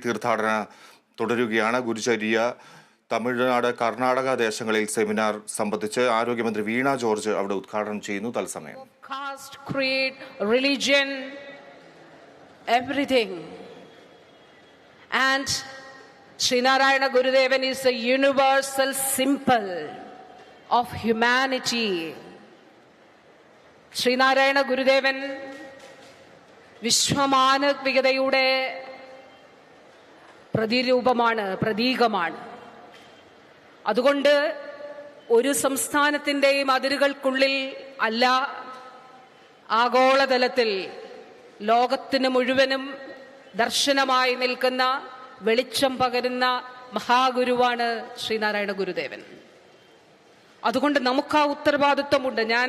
തീർത്ഥാടന തുടരുകയാണ്. ഗുരുചര്യ, തമിഴ്നാട്, കർണാടക ദേശങ്ങളിൽ സെമിനാർ സംബന്ധിച്ച് ആരോഗ്യമന്ത്രി വീണ ജോർജ് അവിടെ ഉദ്ഘാടനം ചെയ്യുന്നു. തത്സമയം caste, creed, religion, everything. And Srinarayana Gurudevan is a universal symbol of humanity. Srinarayana Gurudevan വിശ്വമാനവികതയുടെ പ്രതിരൂപമാണ്, പ്രതീകമാണ്. അതുകൊണ്ട് ഒരു സംസ്ഥാനത്തിൻ്റെയും അതിരുകൾക്കുള്ളിൽ അല്ല, ആഗോളതലത്തിൽ ലോകത്തിന് മുഴുവനും ദർശനമായി നിൽക്കുന്ന, വെളിച്ചം പകരുന്ന മഹാഗുരുവാണ് ശ്രീനാരായണ ഗുരുദേവൻ. അതുകൊണ്ട് നമുക്ക് ആ ഉത്തരവാദിത്വമുണ്ട്. ഞാൻ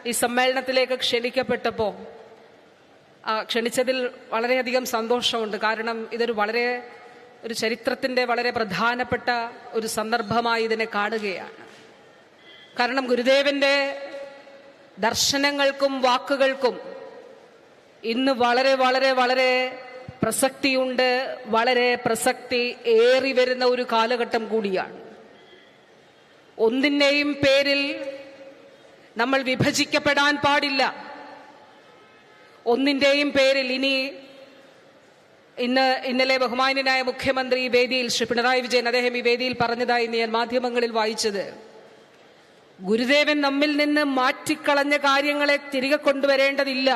ഈ സമ്മേളനത്തിലേക്ക് ക്ഷണിച്ചതിൽ വളരെയധികം സന്തോഷമുണ്ട്. കാരണം ഇതൊരു ഒരു ചരിത്രത്തിൻ്റെ വളരെ പ്രധാനപ്പെട്ട ഒരു സന്ദർഭമായി ഇതിനെ കാണുകയാണ്. കാരണം ഗുരുദേവന്റെ ദർശനങ്ങൾക്കും വാക്കുകൾക്കും ഇന്ന് വളരെ വളരെ വളരെ പ്രസക്തിയുണ്ട്. വളരെ പ്രസക്തി ഏറി വരുന്ന ഒരു കാലഘട്ടം കൂടിയാണ്. ഒന്നിൻ്റെയും പേരിൽ നമ്മൾ വിഭജിക്കപ്പെടാൻ പാടില്ല. ഒന്നിൻ്റെയും പേരിൽ ഇന്നലെ ബഹുമാന്യനായ മുഖ്യമന്ത്രി ഈ വേദിയിൽ ശ്രീ പിണറായി വിജയൻ അദ്ദേഹം ഈ വേദിയിൽ പറഞ്ഞതായി ഞാൻ മാധ്യമങ്ങളിൽ വായിച്ചത്, ഗുരുദേവൻ നമ്മിൽ നിന്ന് മാറ്റിക്കളഞ്ഞ കാര്യങ്ങളെ തിരികെ കൊണ്ടുവരേണ്ടതില്ല.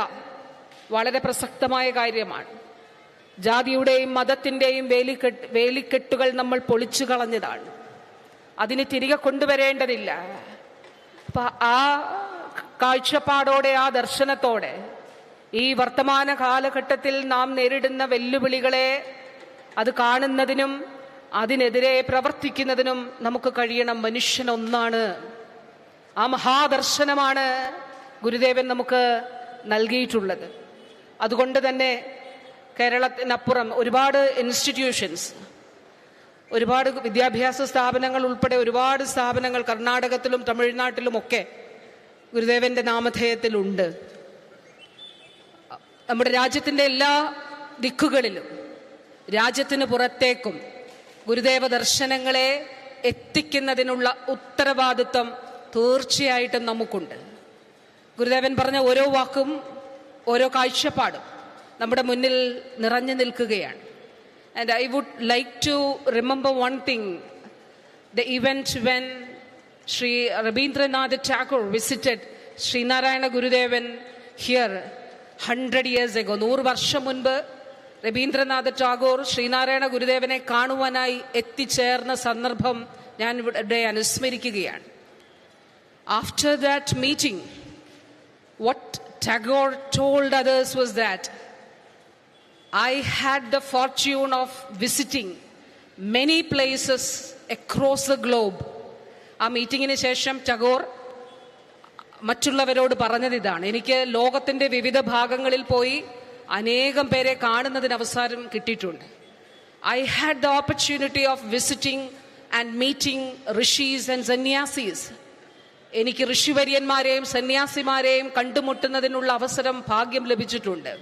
വളരെ പ്രസക്തമായ കാര്യമാണ്. ജാതിയുടെയും മതത്തിൻ്റെയും വേലിക്കെട്ടുകൾ നമ്മൾ പൊളിച്ചു കളഞ്ഞതാണ്. അതിന് തിരികെ കൊണ്ടുവരേണ്ടതില്ല. അപ്പൊ ആ കാഴ്ചപ്പാടോടെ, ആ ദർശനത്തോടെ ഈ വർത്തമാന കാലഘട്ടത്തിൽ നാം നേരിടുന്ന വെല്ലുവിളികളെ അത് കാണുന്നതിനും അതിനെതിരെ പ്രവർത്തിക്കുന്നതിനും നമുക്ക് കഴിയണം. മനുഷ്യൻ ഒന്നാണ്. ആ മഹാദർശനമാണ് ഗുരുദേവൻ നമുക്ക് നൽകിയിട്ടുള്ളത്. അതുകൊണ്ട് തന്നെ കേരളത്തിനപ്പുറം ഒരുപാട് ഇൻസ്റ്റിറ്റ്യൂഷൻസ്, ഒരുപാട് വിദ്യാഭ്യാസ സ്ഥാപനങ്ങൾ ഉൾപ്പെടെ ഒരുപാട് സ്ഥാപനങ്ങൾ കർണാടകത്തിലും തമിഴ്നാട്ടിലുമൊക്കെ ഗുരുദേവന്റെ നാമധേയത്തിലുണ്ട്. നമ്മുടെ രാജ്യത്തിൻ്റെ എല്ലാ ദിക്കുകളിലും രാജ്യത്തിന് പുറത്തേക്കും ഗുരുദേവ ദർശനങ്ങളെ എത്തിക്കുന്നതിനുള്ള ഉത്തരവാദിത്വം തീർച്ചയായിട്ടും നമുക്കുണ്ട്. ഗുരുദേവൻ പറഞ്ഞ ഓരോ വാക്കും ഓരോ കാഴ്ചപ്പാടും നമ്മുടെ മുന്നിൽ നിറഞ്ഞു നിൽക്കുകയാണ്. And I would like to remember one thing, the event when Sri Rabindranath Tagore visited Srinarayana Gurudevan here 100 years ago. 100 വർഷം മുൻപ് രവീന്ദ്രനാഥ ടാഗോർ ശ്രീനാരായണ ഗുരുദേവനെ കാണുവാനായി എത്തിച്ചേർന്ന സന്ദർഭം ഞാൻ ഇവിടെ അനുസ്മരിക്കുകയാണ്. After that meeting, what Tagore told others was that I had the fortune of visiting many places across the globe. ആ മീറ്റിങ്ങിന് ശേഷം ടാഗോർ മറ്റുള്ളവരോട് പറഞ്ഞത് ഇതാണ്: എനിക്ക് ലോകത്തിന്റെ വിവിധ ഭാഗങ്ങളിൽ പോയി അനേകം പേരെ കാണുന്നതിന് അവസരം കിട്ടിയിട്ടുണ്ട്. I had the opportunity of visiting and meeting rishis and sannyasis. എനിക്ക് ഋഷിവര്യന്മാരെയും സന്യാസിമാരെയും കണ്ടുമുട്ടുന്നതിനുള്ള അവസരം, ഭാഗ്യം ലഭിച്ചിട്ടുണ്ട്.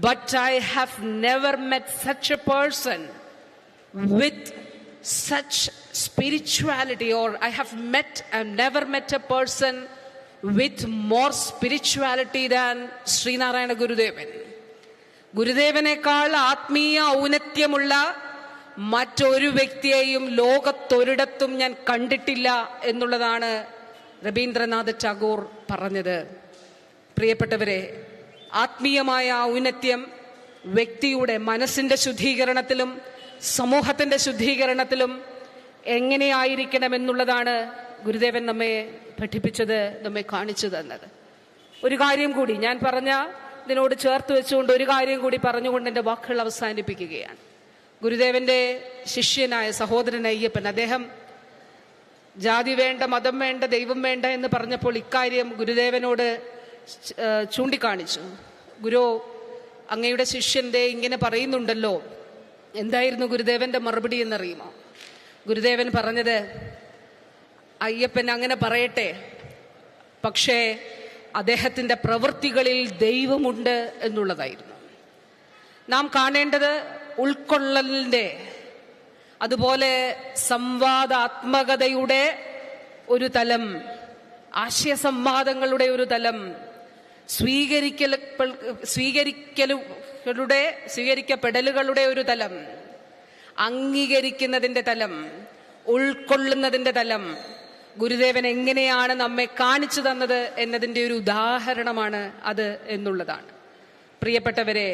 But I have never met such a person with such spirituality, or I have never met a person with more spirituality than Sreenarayana ഗുരുദേവൻ. ഗുരുദേവനേക്കാൾ ആത്മീയ ഔന്നത്യമുള്ള മറ്റൊരു വ്യക്തിയെയും ലോകത്തൊരിടത്തും ഞാൻ കണ്ടിട്ടില്ല എന്നുള്ളതാണ് രവീന്ദ്രനാഥ ടാഗോർ പറഞ്ഞത്. പ്രിയപ്പെട്ടവരെ, ആത്മീയമായ ഔന്നത്യം വ്യക്തിയുടെ മനസ്സിന്റെ ശുദ്ധീകരണത്തിലും സമൂഹത്തിന്റെ ശുദ്ധീകരണത്തിലും എങ്ങനെയായിരിക്കണമെന്നുള്ളതാണ് ഗുരുദേവൻ നമ്മെ പഠിപ്പിച്ചത്, നമ്മെ കാണിച്ചു തന്നത്. ഒരു കാര്യം കൂടി ഞാൻ ഇതിനോട് ചേർത്ത് വെച്ചുകൊണ്ട് ഒരു കാര്യം കൂടി പറഞ്ഞുകൊണ്ട് എൻ്റെ വാക്കുകൾ അവസാനിപ്പിക്കുകയാണ്. ഗുരുദേവന്റെ ശിഷ്യനായ സഹോദരൻ അയ്യപ്പൻ, അദ്ദേഹം ജാതി വേണ്ട, മതം വേണ്ട, ദൈവം വേണ്ട എന്ന് പറഞ്ഞപ്പോൾ ഇക്കാര്യം ഗുരുദേവനോട് ചൂണ്ടിക്കാണിച്ചു. ഗുരു, അങ്ങയുടെ ശിഷ്യന്റെ ഇങ്ങനെ പറയുന്നുണ്ടല്ലോ. എന്തായിരുന്നു ഗുരുദേവന്റെ മറുപടി എന്നറിയുമോ? ഗുരുദേവൻ പറഞ്ഞത്, അയ്യപ്പൻ അങ്ങനെ പറയട്ടെ, പക്ഷേ അദ്ദേഹത്തിൻ്റെ പ്രവൃത്തികളിൽ ദൈവമുണ്ട് എന്നുള്ളതായിരുന്നു. നാം കാണേണ്ടത് ഉൾക്കൊള്ളലിൻ്റെ, അതുപോലെ സംവാദാത്മകതയുടെ ഒരു തലം, ആശയസംവാദങ്ങളുടെ ഒരു തലം, സ്വീകരിക്കപ്പെടലുകളുടെ ഒരു തലം, അംഗീകരിക്കുന്നതിൻ്റെ തലം, ഉൾക്കൊള്ളുന്നതിൻ്റെ തലം ഗുരുദേവൻ എങ്ങനെയാണ് നമ്മെ കാണിച്ചു തന്നത് എന്നതിൻ്റെ ഒരു ഉദാഹരണമാണ് അത് എന്നുള്ളതാണ്. പ്രിയപ്പെട്ടവരെ,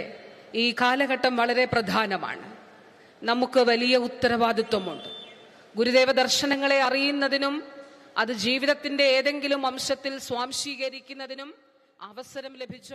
ഈ കാലഘട്ടം വളരെ പ്രധാനമാണ്. നമുക്ക് വലിയ ഉത്തരവാദിത്വമുണ്ട്. ഗുരുദേവ ദർശനങ്ങളെ അറിയുന്നതിനും അത് ജീവിതത്തിന്റെ ഏതെങ്കിലും അംശത്തിൽ സ്വാംശീകരിക്കുന്നതിനും അവസരം ലഭിച്ച